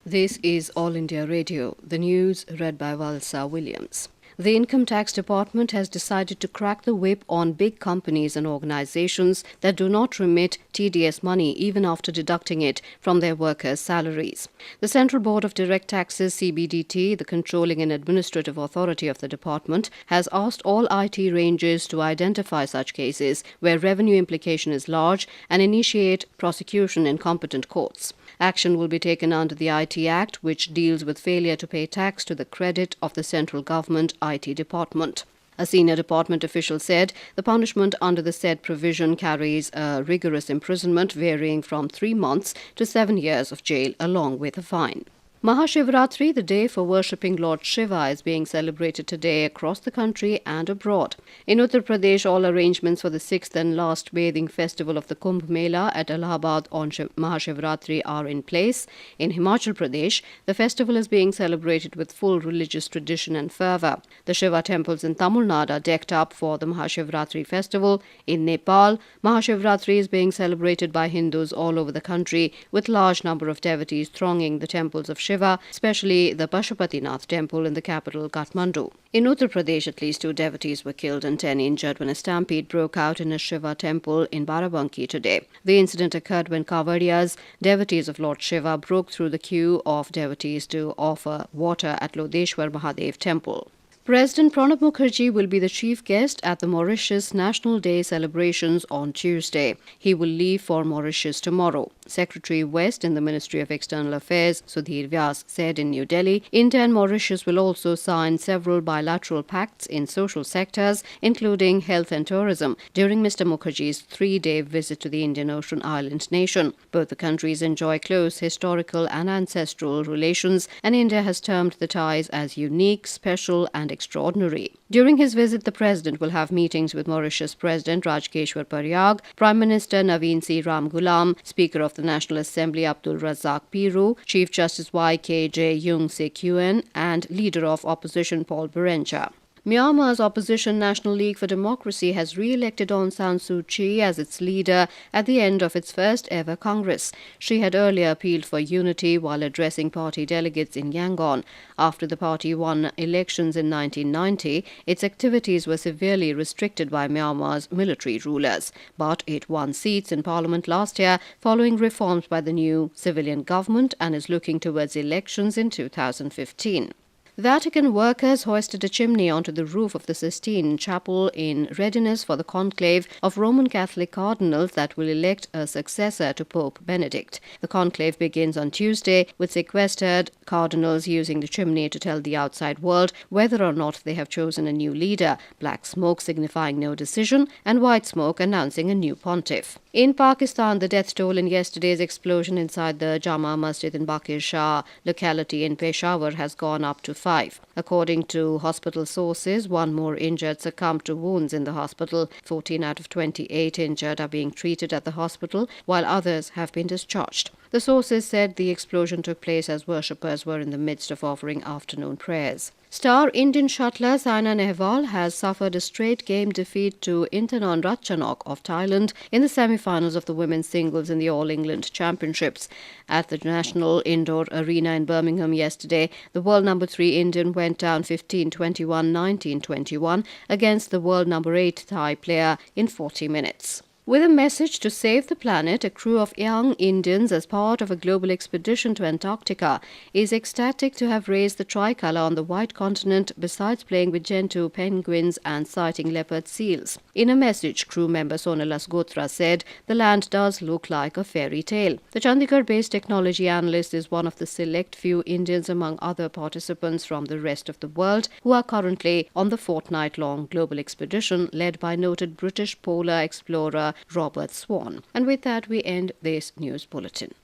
This is All India Radio, the news read by Valsa Williams. The Income Tax Department has decided to crack the whip on big companies and organizations that do not remit TDS money even after deducting it from their workers' salaries. The Central Board of Direct Taxes (CBDT), the controlling and administrative authority of the department, has asked all IT ranges to identify such cases where revenue implication is large and initiate prosecution in competent courts. Action will be taken under the IT Act, which deals with failure to pay tax to the credit of the central government IT department. A senior department official said the punishment under the said provision carries a rigorous imprisonment varying from 3 months to 7 years of jail along with a fine. Mahashivratri, the day for worshipping Lord Shiva, is being celebrated today across the country and abroad. In Uttar Pradesh, all arrangements for the 6th and last bathing festival of the Kumbh Mela at Allahabad on Mahashivratri are in place. In Himachal Pradesh, the festival is being celebrated with full religious tradition and fervour. The Shiva temples in Tamil Nadu are decked up for the Mahashivratri festival. In Nepal, Mahashivratri is being celebrated by Hindus all over the country, with large number of devotees thronging the temples of Shiva, especially the Pashupatinath temple in the capital Kathmandu. In Uttar Pradesh, at least 2 devotees were killed and 10 injured when a stampede broke out in a Shiva temple in Barabanki today. The incident occurred when Kavadiyas, devotees of Lord Shiva, broke through the queue of devotees to offer water at Lodeshwar Mahadev temple. President Pranab Mukherjee will be the chief guest at the Mauritius National Day celebrations on Tuesday. He will leave for Mauritius tomorrow. Secretary West in the Ministry of External Affairs, Sudhir Vyas, said in New Delhi, India and Mauritius will also sign several bilateral pacts in social sectors, including health and tourism, during Mr. Mukherjee's 3-day visit to the Indian Ocean island nation. Both the countries enjoy close historical and ancestral relations, and India has termed the ties as unique, special and extraordinary. During his visit, the President will have meetings with Mauritius President Rajkeshwar Paryag, Prime Minister Naveen C. Ramgoolam, Speaker of the National Assembly Abdul Razak Piru, Chief Justice Y.K.J. Young Sik Yuen, and Leader of Opposition Paul Berencha. Myanmar's opposition National League for Democracy has re-elected Aung San Suu Kyi as its leader at the end of its first ever Congress. She had earlier appealed for unity while addressing party delegates in Yangon. After the party won elections in 1990, its activities were severely restricted by Myanmar's military rulers. But it won seats in parliament last year following reforms by the new civilian government and is looking towards elections in 2015. Vatican workers hoisted a chimney onto the roof of the Sistine Chapel in readiness for the conclave of Roman Catholic cardinals that will elect a successor to Pope Benedict. The conclave begins on Tuesday, with sequestered cardinals using the chimney to tell the outside world whether or not they have chosen a new leader, black smoke signifying no decision, and white smoke announcing a new pontiff. In Pakistan, the death toll in yesterday's explosion inside the Jama Masjid in Bakir Shah locality in Peshawar has gone up to 5. According to hospital sources, 1 more injured succumbed to wounds in the hospital. 14 out of 28 injured are being treated at the hospital, while others have been discharged. The sources said the explosion took place as worshippers were in the midst of offering afternoon prayers. Star Indian shuttler Saina Nehwal has suffered a straight-game defeat to Intanon Ratchanok of Thailand in the semi-finals of the women's singles in the All England Championships. At the National Indoor Arena in Birmingham yesterday, the world number 3 Indian went down 15-21, 19-21 against the world number 8 Thai player in 40 minutes. With a message to save the planet, a crew of young Indians as part of a global expedition to Antarctica is ecstatic to have raised the tricolour on the white continent besides playing with gentoo penguins and sighting leopard seals. In a message, crew member Sonal Asgotra said, "The land does look like a fairy tale." The Chandigarh-based technology analyst is one of the select few Indians among other participants from the rest of the world who are currently on the fortnight-long global expedition led by noted British polar explorer Robert Swan. And with that, we end this news bulletin.